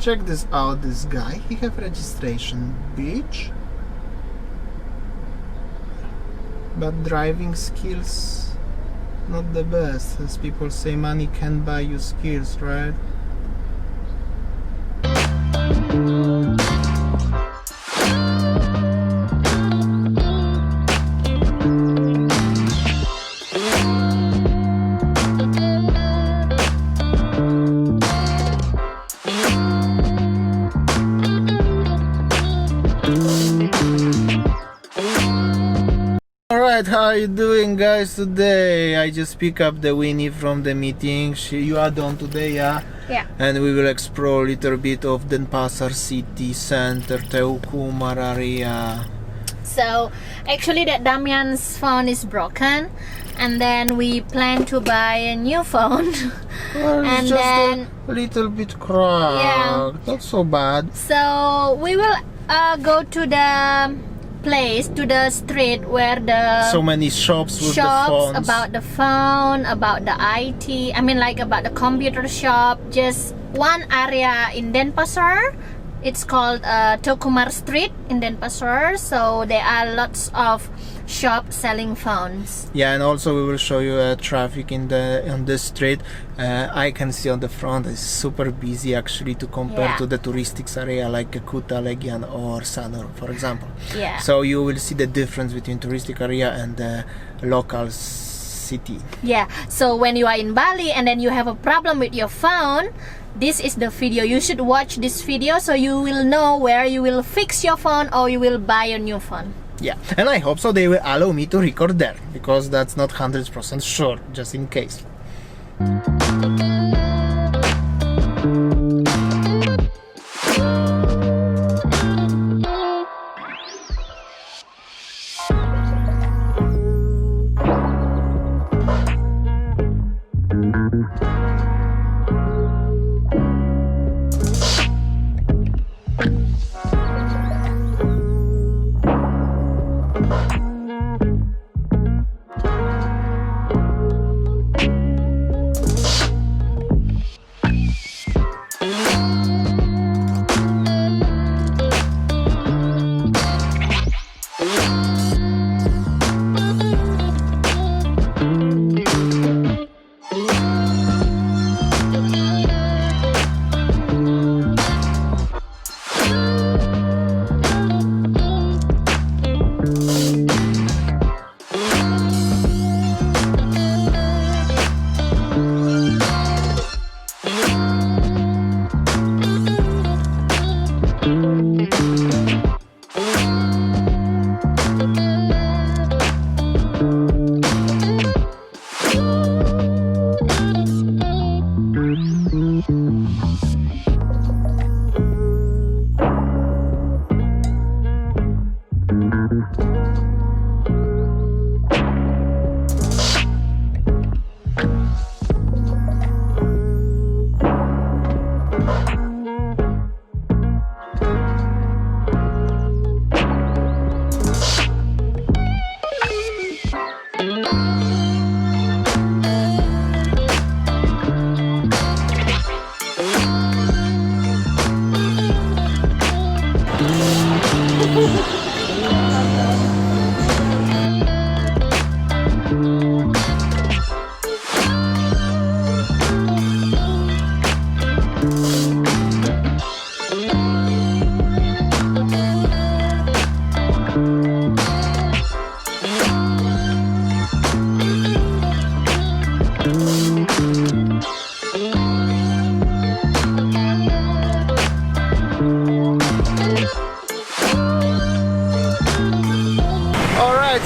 Check this out, this guy, he have registration beach, but driving skills not the best. As people say, money can buy you skills, right? Alright, how are you doing, guys? Today I just pick up the Winnie from the meeting. You are done today, yeah? Yeah. And we will explore a little bit of Denpasar City Center, Teuku Umar area. So actually that Damian's phone is broken, and then we plan to buy a new phone. Well, it's and just then a little bit cracked. Yeah. Not so bad. So we will go to the place, to the street where the So many shops with the phones. about the phone, about the IT, I mean like about the computer shop. Just one area in Denpasar. It's called Teuku Umar Street in Denpasar. So there are lots of shops selling phones. Yeah, and also we will show you traffic on the street. I can see on the front it's super busy actually to compare to the touristic area like Kuta, Legian or Sanur, for example. Yeah. So you will see the difference between touristic area and the local city. Yeah. So when you are in Bali and then you have a problem with your phone, this is the video. You should watch this video so you will know where you will fix your phone or you will buy a new phone. Yeah, and I hope so they will allow me to record there, because that's not 100% sure, just in case.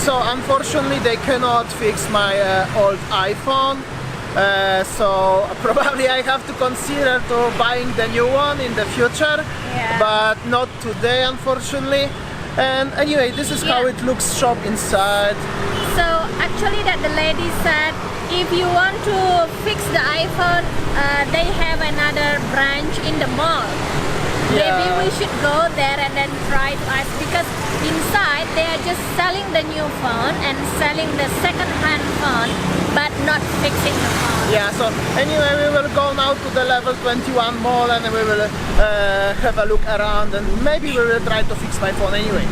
So unfortunately they cannot fix my old iPhone, so probably I have to consider to buying the new one in the future, but not today unfortunately. And anyway, this is how it looks shop inside. So actually that the lady said, if you want to fix the iPhone, they have another branch in the mall. Maybe we should go there and then try to ask, because inside they are just selling the new phone and selling the second-hand phone, but not fixing the phone. Yeah, so anyway, we will go now to the level 21 mall and we will have a look around, and maybe we will try to fix my phone anyway.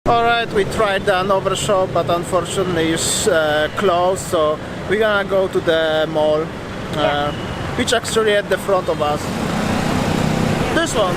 Alright, we tried another shop, but unfortunately it's closed, so we're gonna go to the mall, which actually at the front of us. This one.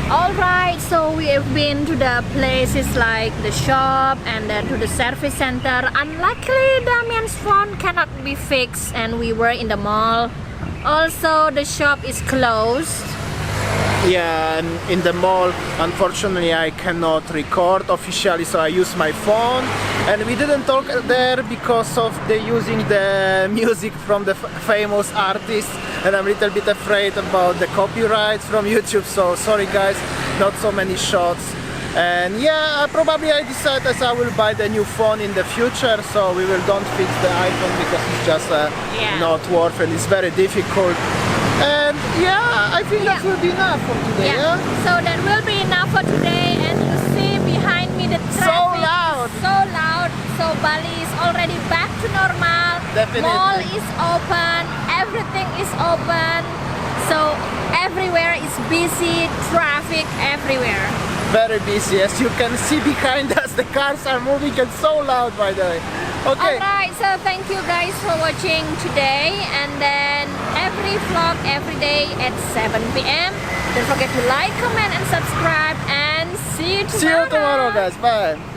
Alright, so we have been to the places like the shop and then to the service center. Unluckily, Damian's phone cannot be fixed and we were in the mall. Also, the shop is closed. Yeah, and in the mall, unfortunately, I cannot record officially, so I use my phone. And we didn't talk there because of the using the music from the famous artists, and I'm a little bit afraid about the copyright from YouTube. So sorry, guys, not so many shots. And yeah, probably I decided as I will buy the new phone in the future, so we will don't fix the iPhone because it's just not worth it. It's very difficult. And yeah, I think that will be enough for today. Yeah. So that will be enough for today. And you see behind me the traffic. So loud. So loud. So Bali is already back to normal. Definitely. Mall is open. Everything is open. So everywhere is busy. Traffic everywhere. Very busy. As you can see behind us, the cars are moving and so loud, by the way. Okay. Alright, so thank you guys for watching today, and then every vlog every day at 7 p.m. Don't forget to like, comment and subscribe, and See you tomorrow. See you tomorrow, guys. Bye.